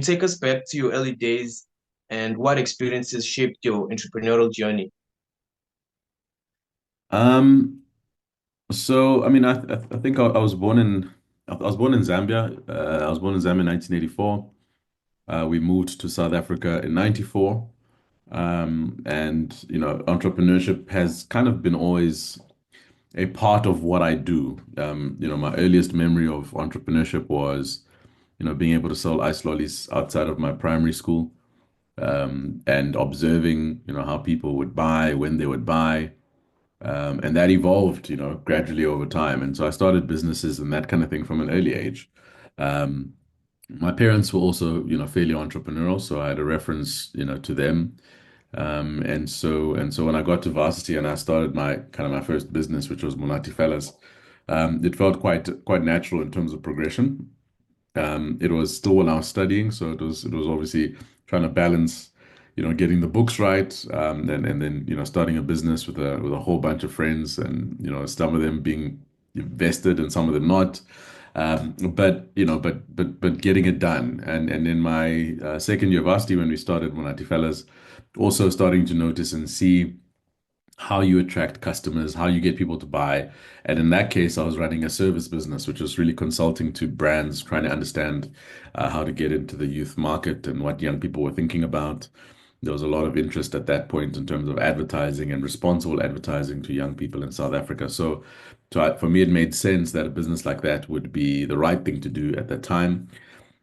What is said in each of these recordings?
Take us back to your early days and what experiences shaped your entrepreneurial journey. Um, so I mean, I think I was born in I was born in Zambia. I was born in Zambia in 1984. We moved to South Africa in 94. And entrepreneurship has kind of been always a part of what I do. My earliest memory of entrepreneurship was, being able to sell ice lollies outside of my primary school, and observing, how people would buy, when they would buy. And that evolved, gradually over time. And so I started businesses and that kind of thing from an early age. Um, my parents were also, fairly entrepreneurial, so I had a reference, to them. And so when I got to varsity and I started my first business, which was Monati Fellas, it felt quite natural in terms of progression. It was still when I was studying, so it was obviously trying to balance, getting the books right, and then starting a business with a whole bunch of friends, and some of them being invested and some of them not. But getting it done. And in my second year of varsity, when we started Monati Fellas, also starting to notice and see how you attract customers, how you get people to buy. And in that case, I was running a service business, which was really consulting to brands, trying to understand how to get into the youth market and what young people were thinking about. There was a lot of interest at that point in terms of advertising and responsible advertising to young people in South Africa. For me, it made sense that a business like that would be the right thing to do at that time.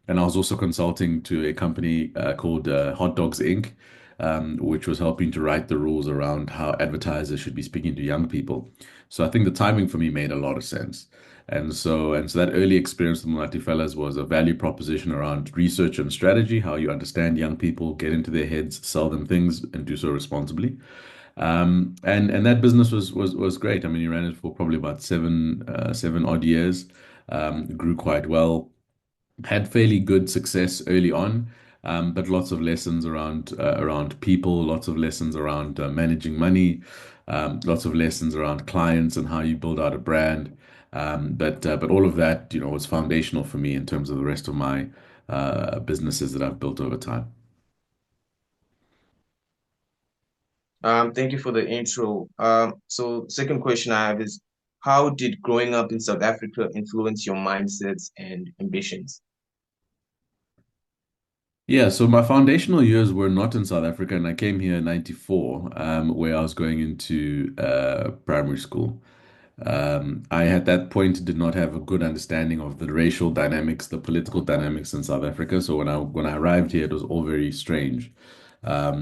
And I was also consulting to a company called Hot Dogs Inc., which was helping to write the rules around how advertisers should be speaking to young people. So I think the timing for me made a lot of sense. And so that early experience with Mulati Fellas was a value proposition around research and strategy, how you understand young people, get into their heads, sell them things, and do so responsibly. And that business was great. I mean, you ran it for probably about seven odd years. Grew quite well, had fairly good success early on, but lots of lessons around people, lots of lessons around managing money, lots of lessons around clients and how you build out a brand. But all of that, was foundational for me in terms of the rest of my businesses that I've built over time. Thank you for the intro. So second question I have is, how did growing up in South Africa influence your mindsets and ambitions? Yeah, so my foundational years were not in South Africa, and I came here in 94, where I was going into primary school. I, at that point, did not have a good understanding of the racial dynamics, the political dynamics in South Africa. So when I arrived here, it was all very strange.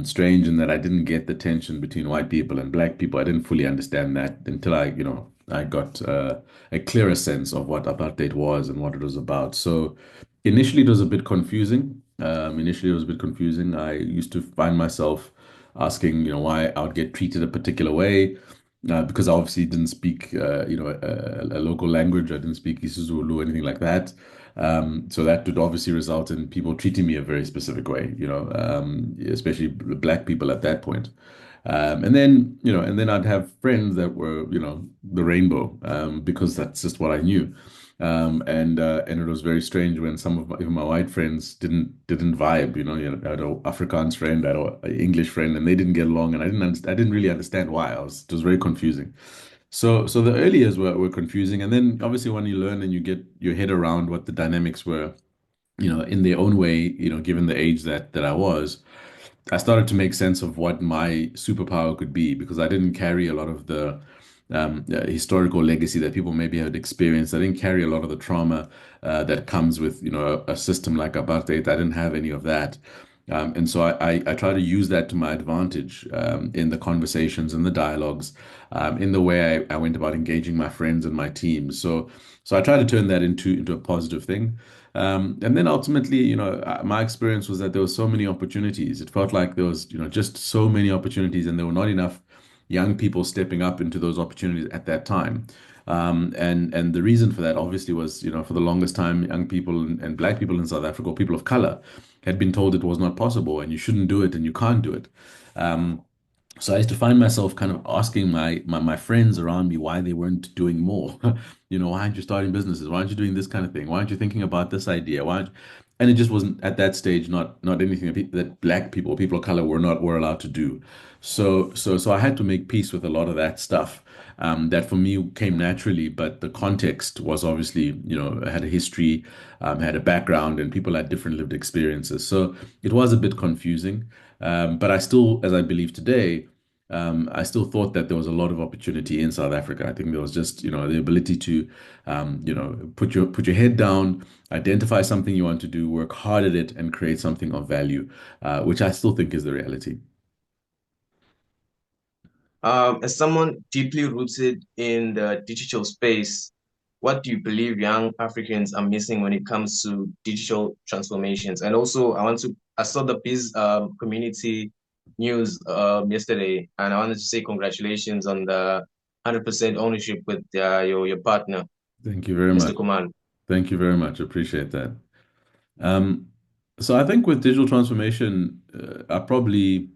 Strange in that I didn't get the tension between white people and black people. I didn't fully understand that until I got a clearer sense of what apartheid was and what it was about. So initially, it was a bit confusing. Initially, it was a bit confusing. I used to find myself asking, why I would get treated a particular way, because I obviously didn't speak, a local language. I didn't speak isiZulu or anything like that. So that would obviously result in people treating me a very specific way, especially black people at that point. And then I'd have friends that were, the rainbow, because that's just what I knew. And it was very strange when some of even my white friends didn't vibe. I had an Afrikaans friend, I had an English friend, and they didn't get along, and I didn't really understand why. It was very confusing. So the early years were confusing, and then obviously when you learn and you get your head around what the dynamics were, in their own way, given the age that I was, I started to make sense of what my superpower could be, because I didn't carry a lot of the historical legacy that people maybe had experienced. I didn't carry a lot of the trauma that comes with, a system like apartheid. I didn't have any of that. And so I try to use that to my advantage, in the conversations and the dialogues, in the way I went about engaging my friends and my teams. So I try to turn that into a positive thing. And then ultimately, my experience was that there were so many opportunities. It felt like there was, just so many opportunities, and there were not enough young people stepping up into those opportunities at that time. And the reason for that obviously was, for the longest time, young people and black people in South Africa, or people of color, had been told it was not possible and you shouldn't do it and you can't do it. Um, so I used to find myself kind of asking my friends around me why they weren't doing more. Why aren't you starting businesses? Why aren't you doing this kind of thing? Why aren't you thinking about this idea? Why aren't... and it just wasn't at that stage not anything that black people, people of color, were allowed to do. So I had to make peace with a lot of that stuff. That for me came naturally, but the context was obviously, had a history, had a background, and people had different lived experiences. So it was a bit confusing. But I still, as I believe today, I still thought that there was a lot of opportunity in South Africa. I think there was just, the ability to, put your head down, identify something you want to do, work hard at it, and create something of value, which I still think is the reality. As someone deeply rooted in the digital space, what do you believe young Africans are missing when it comes to digital transformations? And also, I saw the Biz community news yesterday, and I wanted to say congratulations on the 100% ownership with your partner, Thank you very Mr. much. Kuman. Thank you very much. Appreciate that. Um, so I think with digital transformation, I probably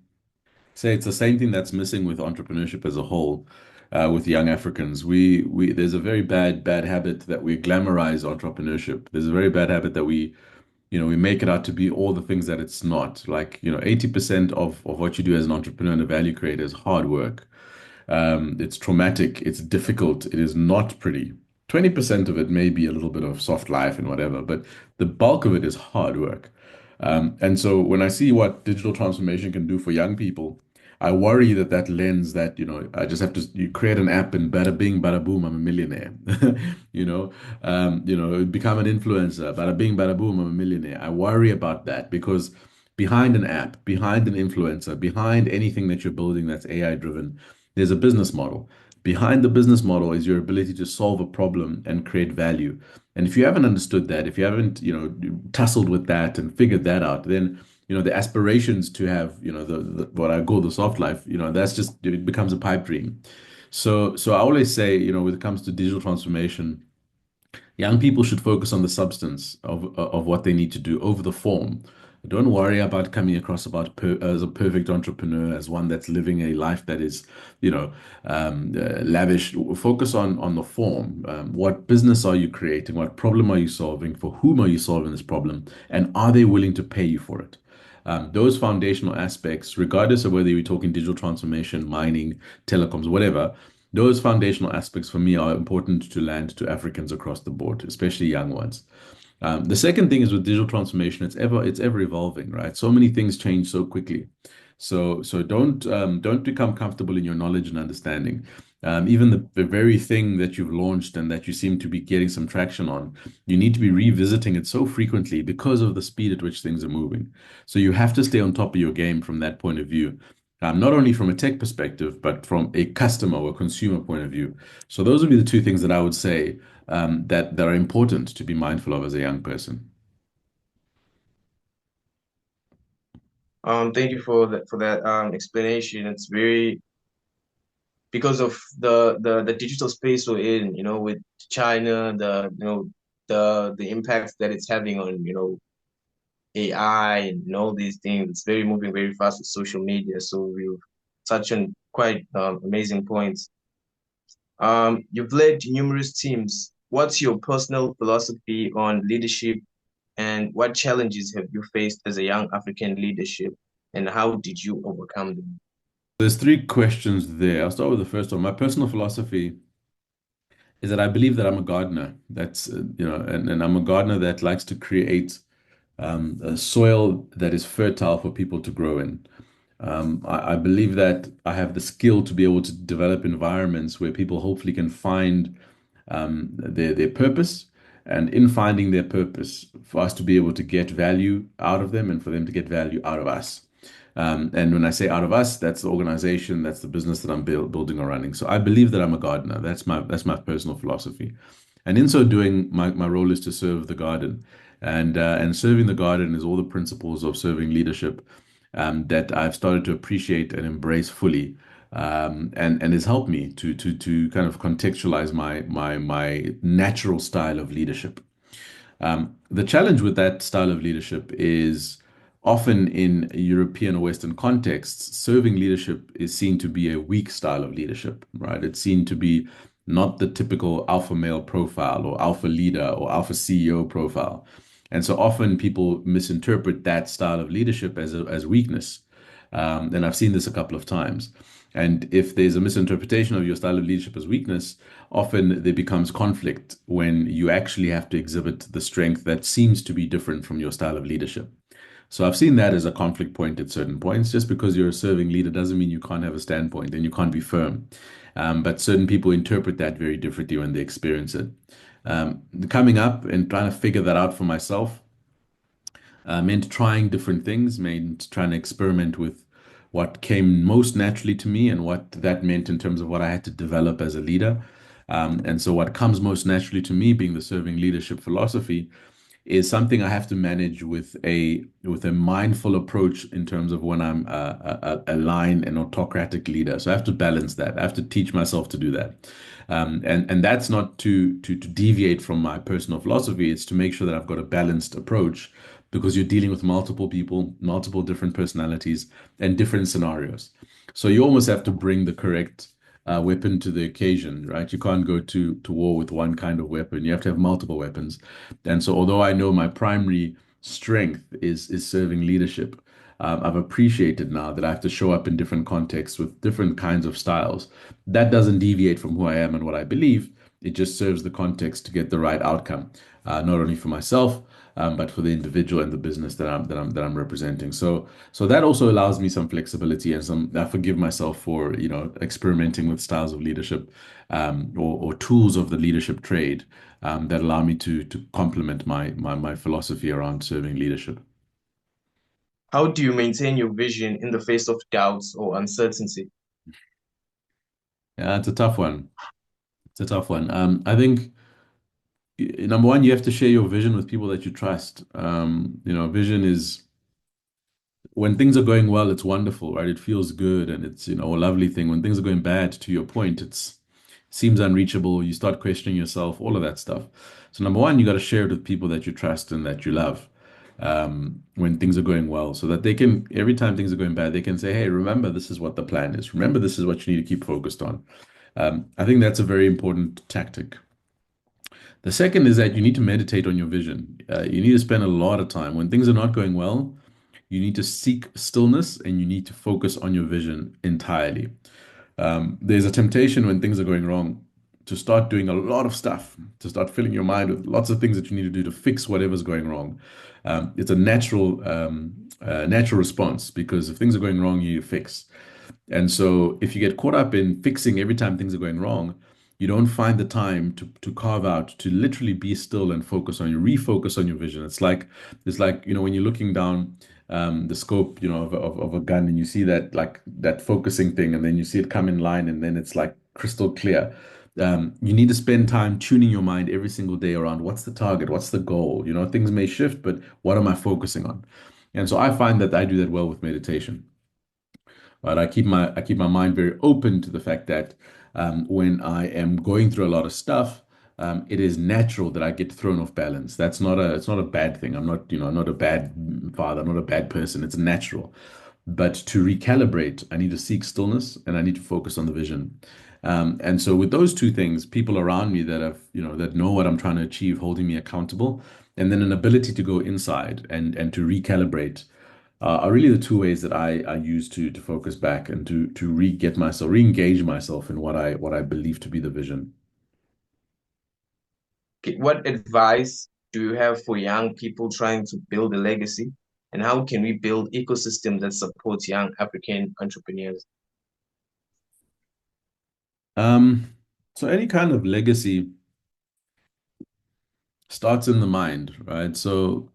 say it's the same thing that's missing with entrepreneurship as a whole, with young Africans. We there's a very bad habit that we glamorize entrepreneurship. There's a very bad habit that we make it out to be all the things that it's not. Like, 80% of what you do as an entrepreneur and a value creator is hard work. It's traumatic, it's difficult, it is not pretty. 20% of it may be a little bit of soft life and whatever, but the bulk of it is hard work. And so when I see what digital transformation can do for young people, I worry that that lens that, I just have to you create an app and bada bing, bada boom, I'm a millionaire. Become an influencer, bada bing, bada boom, I'm a millionaire. I worry about that because behind an app, behind an influencer, behind anything that you're building that's AI driven, there's a business model. Behind the business model is your ability to solve a problem and create value. And if you haven't understood that, if you haven't, tussled with that and figured that out, then, the aspirations to have, what I call the soft life, that's just, it becomes a pipe dream. So I always say, when it comes to digital transformation, young people should focus on the substance of what they need to do over the form. Don't worry about coming across as a perfect entrepreneur, as one that's living a life that is, lavish. Focus on the form. What business are you creating? What problem are you solving? For whom are you solving this problem? And are they willing to pay you for it? Those foundational aspects, regardless of whether you're talking digital transformation, mining, telecoms, whatever, those foundational aspects for me are important to land to Africans across the board, especially young ones. The second thing is with digital transformation, it's ever evolving, right? So many things change so quickly. So don't become comfortable in your knowledge and understanding. Even the very thing that you've launched and that you seem to be getting some traction on, you need to be revisiting it so frequently because of the speed at which things are moving. So you have to stay on top of your game from that point of view. Not only from a tech perspective, but from a customer or consumer point of view. So those would be the two things that I would say, that are important to be mindful of as a young person. Thank you for that explanation. It's very because of the digital space we're in, with China, the impacts that it's having on, AI and all these things. It's very moving very fast with social media. So we've touched on quite amazing points. You've led numerous teams. What's your personal philosophy on leadership and what challenges have you faced as a young African leadership and how did you overcome them? There's three questions there. I'll start with the first one. My personal philosophy is that I believe that I'm a gardener. And I'm a gardener that likes to create a soil that is fertile for people to grow in. I believe that I have the skill to be able to develop environments where people hopefully can find their purpose, and in finding their purpose, for us to be able to get value out of them and for them to get value out of us. And when I say out of us, that's the organization, that's the business that I'm building or running. So I believe that I'm a gardener. That's my personal philosophy. And in so doing, my role is to serve the garden. And serving the garden is all the principles of serving leadership, that I've started to appreciate and embrace fully, and has helped me to kind of contextualize my natural style of leadership. The challenge with that style of leadership is often in European or Western contexts, serving leadership is seen to be a weak style of leadership, right? It's seen to be not the typical alpha male profile or alpha leader or alpha CEO profile. And so often people misinterpret that style of leadership as weakness. And I've seen this a couple of times. And if there's a misinterpretation of your style of leadership as weakness, often there becomes conflict when you actually have to exhibit the strength that seems to be different from your style of leadership. So I've seen that as a conflict point at certain points. Just because you're a serving leader doesn't mean you can't have a standpoint and you can't be firm. But certain people interpret that very differently when they experience it. Coming up and trying to figure that out for myself meant trying different things, meant trying to experiment with what came most naturally to me and what that meant in terms of what I had to develop as a leader. And so, what comes most naturally to me, being the serving leadership philosophy, is something I have to manage with a mindful approach in terms of when I'm a line and autocratic leader. So I have to balance that. I have to teach myself to do that. And that's not to deviate from my personal philosophy. It's to make sure that I've got a balanced approach because you're dealing with multiple people, multiple different personalities, and different scenarios. So you almost have to bring the correct weapon to the occasion, right? You can't go to war with one kind of weapon. You have to have multiple weapons. And so, although I know my primary strength is serving leadership, I've appreciated now that I have to show up in different contexts with different kinds of styles. That doesn't deviate from who I am and what I believe. It just serves the context to get the right outcome, not only for myself, but for the individual and the business that I'm representing. So that also allows me some flexibility and some. I forgive myself for experimenting with styles of leadership, or tools of the leadership trade, that allow me to complement my philosophy around serving leadership. How do you maintain your vision in the face of doubts or uncertainty? Yeah, it's a tough one. It's a tough one. I think number one, you have to share your vision with people that you trust. Vision is when things are going well, it's wonderful, right? It feels good and it's, a lovely thing. When things are going bad, to your point, it's seems unreachable. You start questioning yourself, all of that stuff. So number one, you got to share it with people that you trust and that you love, when things are going well, so that they can, every time things are going bad, they can say, hey, remember, this is what the plan is. Remember, this is what you need to keep focused on. I think that's a very important tactic. The second is that you need to meditate on your vision. You need to spend a lot of time when things are not going well. You need to seek stillness and you need to focus on your vision entirely. There's a temptation when things are going wrong to start doing a lot of stuff, to start filling your mind with lots of things that you need to do to fix whatever's going wrong. It's a natural response because if things are going wrong, you need to fix. And so if you get caught up in fixing every time things are going wrong, you don't find the time to carve out to literally be still and refocus on your vision. It's like when you're looking down the scope of a gun and you see that like that focusing thing and then you see it come in line and then it's like crystal clear. You need to spend time tuning your mind every single day around what's the target, what's the goal. Things may shift, but what am I focusing on? And so I find that I do that well with meditation. But I keep my mind very open to the fact that when I am going through a lot of stuff, it is natural that I get thrown off balance. It's not a bad thing. I'm not a bad father. I'm not a bad person. It's natural. But to recalibrate, I need to seek stillness and I need to focus on the vision. And so with those two things, people around me that know what I'm trying to achieve, holding me accountable, and then an ability to go inside and to recalibrate are really the two ways that I use to focus back and to re-get myself, re-engage myself in what I believe to be the vision. Okay, what advice do you have for young people trying to build a legacy? And how can we build ecosystem that supports young African entrepreneurs? Um, so any kind of legacy starts in the mind, right? So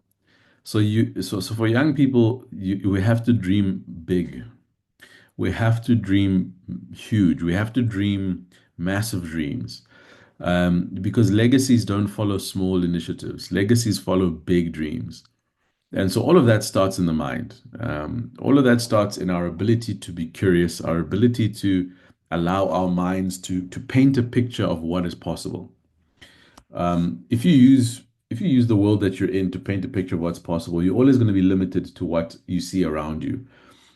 for young people, we have to dream big. We have to dream huge. We have to dream massive dreams. Because legacies don't follow small initiatives. Legacies follow big dreams. And so all of that starts in the mind. All of that starts in our ability to be curious, our ability to allow our minds to paint a picture of what is possible. If you use the world that you're in to paint a picture of what's possible, you're always going to be limited to what you see around you.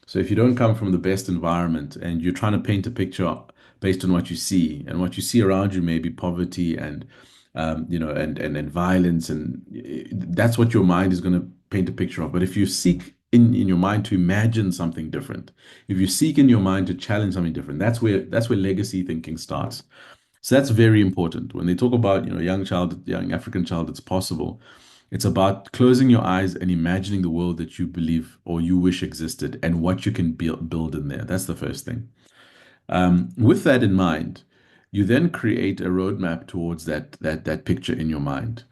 So if you don't come from the best environment and you're trying to paint a picture based on what you see, and what you see around you may be poverty and and violence, and that's what your mind is going to paint a picture of. But if you seek in your mind to imagine something different, if you seek in your mind to challenge something different, that's where legacy thinking starts. So that's very important. When they talk about, young child, young African child, it's possible. It's about closing your eyes and imagining the world that you believe or you wish existed and what you can build in there. That's the first thing. With that in mind, you then create a roadmap towards that picture in your mind.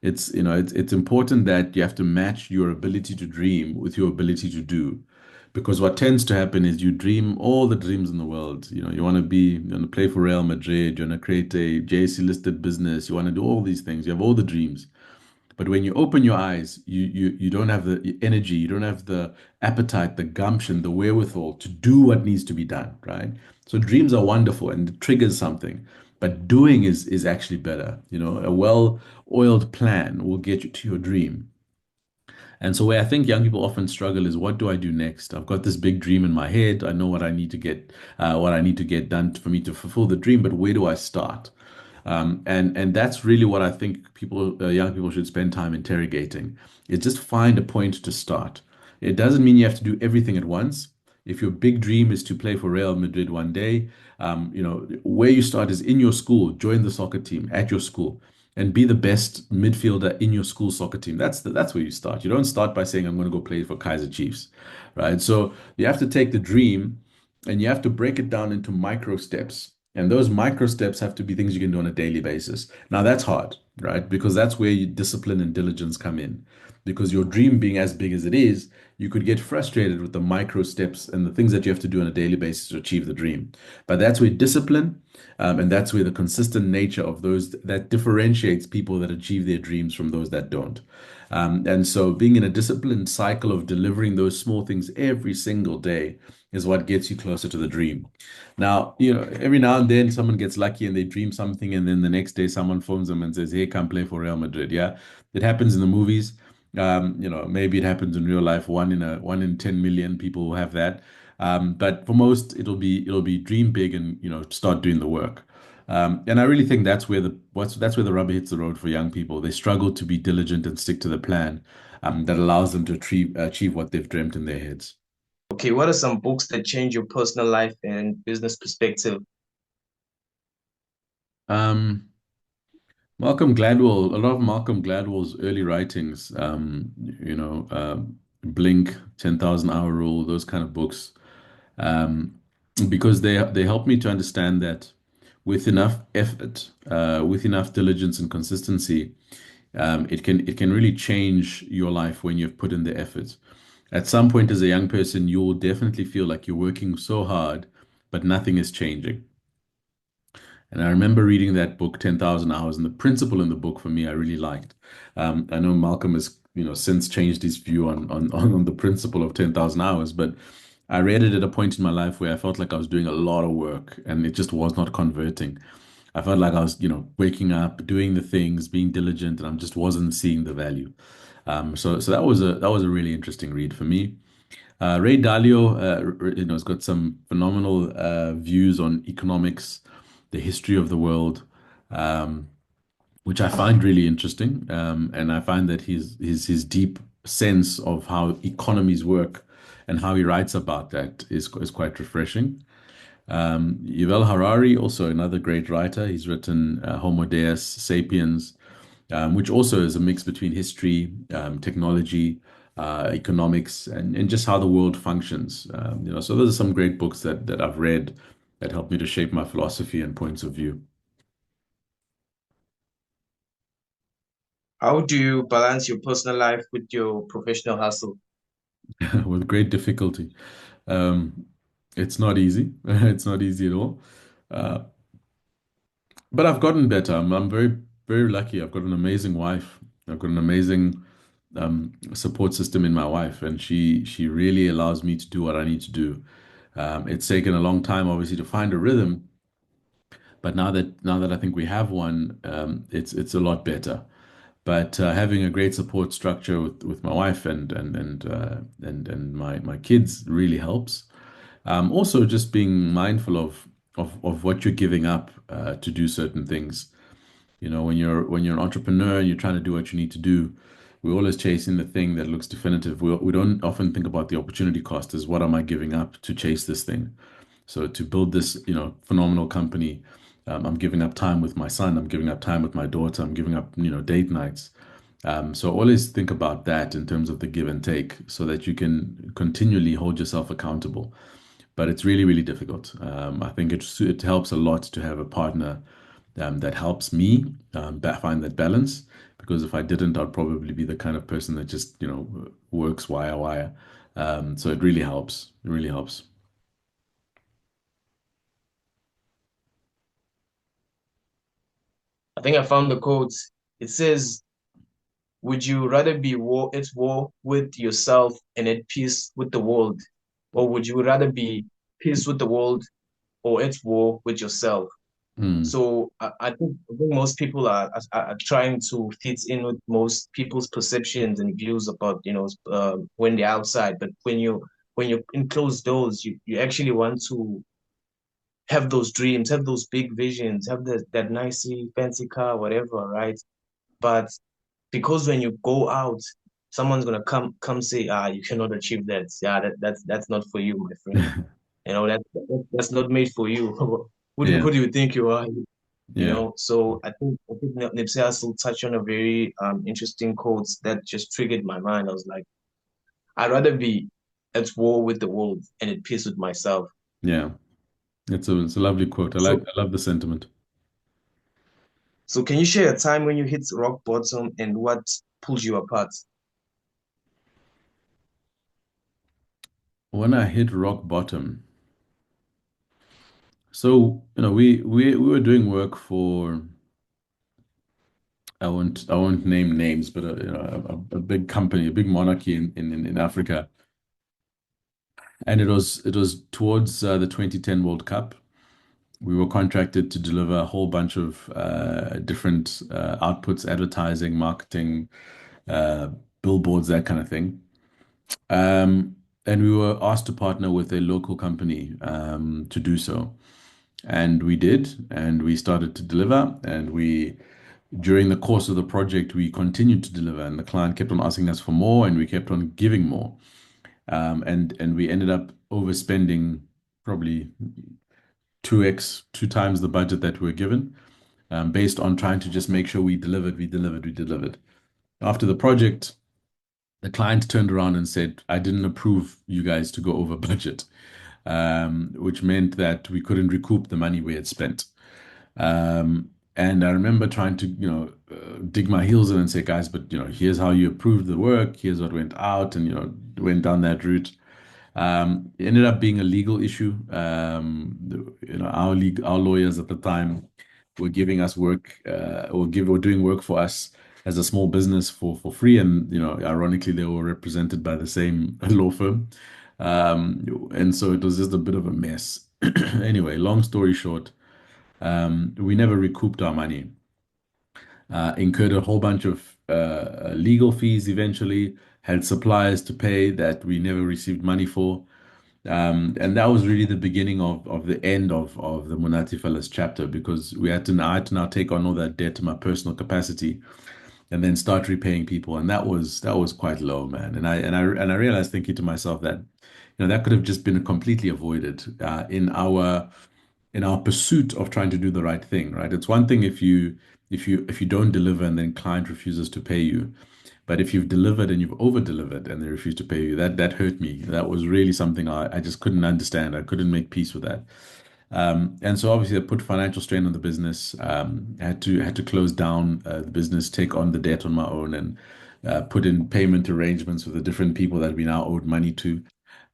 It's important that you have to match your ability to dream with your ability to do. Because what tends to happen is you dream all the dreams in the world. You want to play for Real Madrid, you want to create a JSE listed business, you want to do all these things. You have all the dreams. But when you open your eyes, you don't have the energy, you don't have the appetite, the gumption, the wherewithal to do what needs to be done, right? So dreams are wonderful and it triggers something, but doing is actually better. A well-oiled plan will get you to your dream. And so where I think young people often struggle is, what do I do next? I've got this big dream in my head. I know what I need to get done for me to fulfill the dream, but where do I start? And that's really what I think young people should spend time interrogating. Is just find a point to start. It doesn't mean you have to do everything at once. If your big dream is to play for Real Madrid one day, where you start is in your school. Join the soccer team at your school and be the best midfielder in your school soccer team. That's where you start. You don't start by saying I'm going to go play for Kaiser Chiefs, right? So you have to take the dream and you have to break it down into micro steps. And those micro steps have to be things you can do on a daily basis. Now that's hard, right? Because that's where discipline and diligence come in. Because your dream being as big as it is, you could get frustrated with the micro steps and the things that you have to do on a daily basis to achieve the dream. But that's where discipline, and that's where the consistent nature of those that differentiates people that achieve their dreams from those that don't. And so being in a disciplined cycle of delivering those small things every single day is what gets you closer to the dream. Now, every now and then someone gets lucky and they dream something, and then the next day someone phones them and says, "Hey, come play for Real Madrid." Yeah, it happens in the movies. Maybe it happens in real life. One in 10 million people will have that. But for most, it'll be dream big and start doing the work. And I really think that's where the rubber hits the road for young people. They struggle to be diligent and stick to the plan that allows them to achieve what they've dreamt in their heads. Okay, what are some books that change your personal life and business perspective? Um, Malcolm Gladwell, a lot of Malcolm Gladwell's early writings, Blink, 10,000 Hour Rule, those kind of books, um, because they help me to understand that with enough effort, with enough diligence and consistency, it can really change your life when you've put in the effort. At some point as a young person, you'll definitely feel like you're working so hard, but nothing is changing. And I remember reading that book, 10,000 Hours, and the principle in the book for me, I really liked. I know Malcolm has, since changed his view on the principle of 10,000 hours, but I read it at a point in my life where I felt like I was doing a lot of work and it just was not converting. I felt like I was, waking up, doing the things, being diligent, and I just wasn't seeing the value. So that was a really interesting read for me. Ray Dalio, has got some phenomenal views on economics, the history of the world, um, which I find really interesting. And I find that his deep sense of how economies work and how he writes about that is quite refreshing. Yuval Harari, also another great writer. He's written Homo Deus, Sapiens, which also is a mix between history, technology, economics, and just how the world functions. So those are some great books that I've read that helped me to shape my philosophy and points of view. How do you balance your personal life with your professional hustle? With great difficulty. Um, it's not easy. It's not easy at all. Uh, but I've gotten better. I'm very, very lucky. I've got an amazing wife. I've got an amazing support system in my wife, and she really allows me to do what I need to do. It's taken a long time, obviously, to find a rhythm, but now that I think we have one, it's a lot better. But having a great support structure with my wife and my kids really helps. Also, just being mindful of what you're giving up to do certain things. When you're an entrepreneur and you're trying to do what you need to do, we're always chasing the thing that looks definitive. We don't often think about the opportunity cost is what am I giving up to chase this thing? So to build this, phenomenal company, I'm giving up time with my son. I'm giving up time with my daughter. I'm giving up, date nights. So always think about that in terms of the give and take so that you can continually hold yourself accountable. But it's really, really difficult. I think it helps a lot to have a partner that helps me find that balance. Because if I didn't, I'd probably be the kind of person that just, works wire wire. So it really helps. It really helps. I think I found the quote. It says, would you rather be at war with yourself and at peace with the world? Or would you rather be peace with the world or at war with yourself? Mm. So I think most people are trying to fit in with most people's perceptions and views about when they're outside. But when you're in closed doors, you actually want to have those dreams, have those big visions, have that nicey fancy car, whatever, right? But because when you go out, someone's gonna come say, you cannot achieve that. Yeah, that's not for you, my friend. That's not made for you. Yeah. Who do you think you are? Yeah. So I think Nipsey Hussle touched on a very interesting quote that just triggered my mind. I was like, I'd rather be at war with the world and at peace with myself. Yeah. It's a lovely quote. So I love the sentiment. so can you share a time when you hit rock bottom and what pulled you apart? When I hit rock bottom, so we were doing work for I won't name names, but a big company, a big monarchy in Africa, and it was towards the 2010 World Cup. We were contracted to deliver a whole bunch of different outputs, advertising, marketing, uh, billboards, that kind of thing. And we were asked to partner with a local company to do so. And we did, and we started to deliver. During the course of the project, we continued to deliver, and the client kept on asking us for more, and we kept on giving more. And we ended up overspending probably 2x, two times the budget that we were given, based on trying to just make sure we delivered, we delivered, we delivered. After the project, the client turned around and said, I didn't approve you guys to go over budget, which meant that we couldn't recoup the money we had spent. And I remember trying to, dig my heels in and say, guys, but, here's how you approved the work, here's what went out, and, went down that route. It ended up being a legal issue. Our lawyers at the time were giving us work, were doing work for us as a small business for free, and ironically, they were represented by the same law firm. And so it was just a bit of a mess. Anyway, long story short, we never recouped our money. Incurred a whole bunch of legal fees eventually, had suppliers to pay that we never received money for. And that was really the beginning of the end of the Monati Fellas chapter because I had to now take on all that debt to my personal capacity and then start repaying people. And that was quite low, man. And I realized thinking to myself that, that could have just been completely avoided in our pursuit of trying to do the right thing, right? It's one thing if you don't deliver and then client refuses to pay you. But if you've delivered and you've over delivered and they refuse to pay you, that hurt me. That was really something I just couldn't understand. I couldn't make peace with that. And so obviously I put financial strain on the business. Had to close down the business, take on the debt on my own, and put in payment arrangements with the different people that we now owed money to.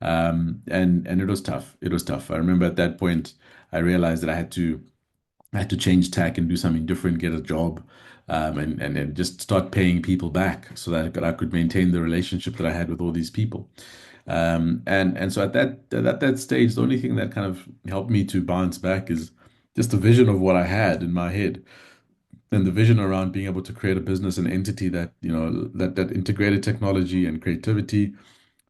And it was tough. It was tough. I remember at that point I realized that I had to change tack and do something different, get a job, and then just start paying people back so that I could maintain the relationship that I had with all these people. And so at that stage, the only thing that kind of helped me to bounce back is just the vision of what I had in my head and the vision around being able to create a business and entity that that integrated technology and creativity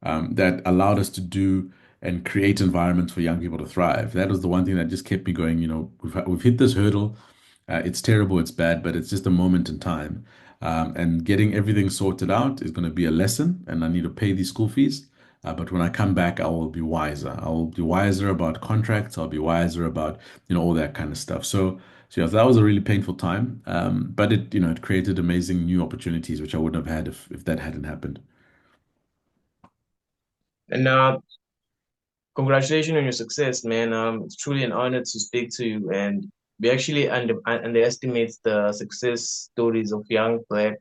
that allowed us to do and create environments for young people to thrive. That was the one thing that just kept me going. We've hit this hurdle. It's terrible, it's bad, but it's just a moment in time. And getting everything sorted out is going to be a lesson, and I need to pay these school fees. But when I come back, I will be wiser. I will be wiser about contracts. I'll be wiser about, all that kind of stuff. So yeah, that was a really painful time. But it created amazing new opportunities, which I wouldn't have had if that hadn't happened. And congratulations on your success, man. It's truly an honor to speak to you. And we actually underestimate the success stories of young Black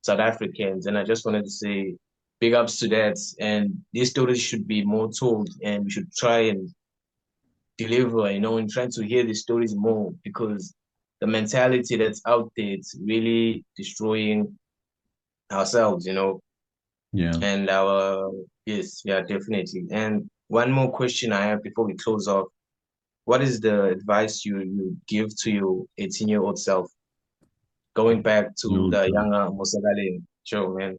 South Africans. And I just wanted to say big ups to that. And these stories should be more told, and we should try and deliver, and trying to hear these stories more because the mentality that's out there, it's really destroying ourselves, Yeah. and yes, yeah, definitely. And one more question I have before we close off. What is the advice you give to your 18-year-old self, going back to No. the younger Musa Kalenga? Sure, man.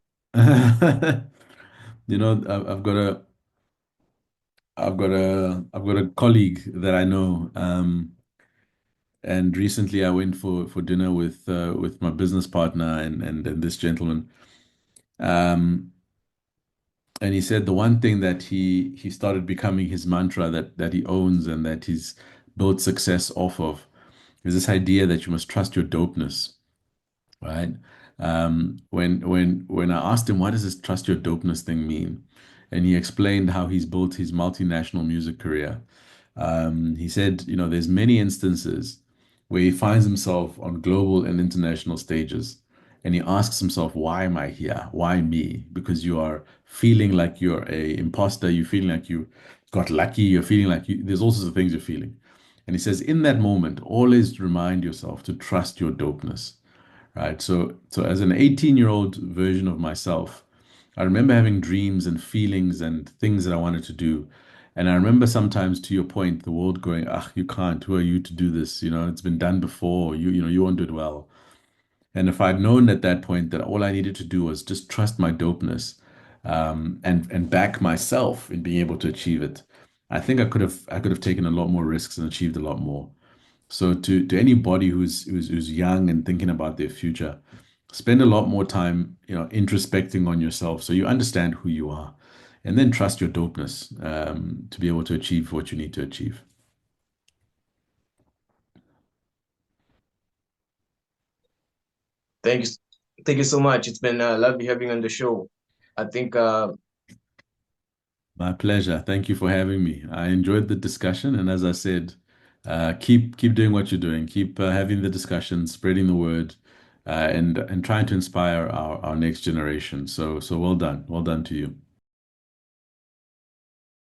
I've got a colleague that I know, and recently I went for dinner with my business partner and this gentleman, um, and he said the one thing that he started becoming his mantra that he owns and that he's built success off of is this idea that you must trust your dopeness, right? When I asked him what does this trust your dopeness thing mean, and he explained how he's built his multinational music career. He said, there's many instances where he finds himself on global and international stages, and he asks himself, "Why am I here? Why me?" Because you are feeling like you're a imposter. You're feeling like you got lucky. You're feeling like there's all sorts of things you're feeling. And he says, in that moment, always remind yourself to trust your dopeness, right? So as an 18-year-old version of myself, I remember having dreams and feelings and things that I wanted to do. And I remember sometimes, to your point, the world going, "Ah, you can't. Who are you to do this? It's been done before. You won't do it well." And if I'd known at that point that all I needed to do was just trust my dopeness, and back myself in being able to achieve it, I think I could have taken a lot more risks and achieved a lot more. So to anybody who's young and thinking about their future, spend a lot more time, introspecting on yourself so you understand who you are, and then trust your dopeness, to be able to achieve what you need to achieve. Thank you, thank you so much. It's been lovely having you on the show. I think My pleasure. Thank you for having me. I enjoyed the discussion, and as I said, keep doing what you're doing. Keep having the discussion, spreading the word, and trying to inspire our next generation. So well done to you.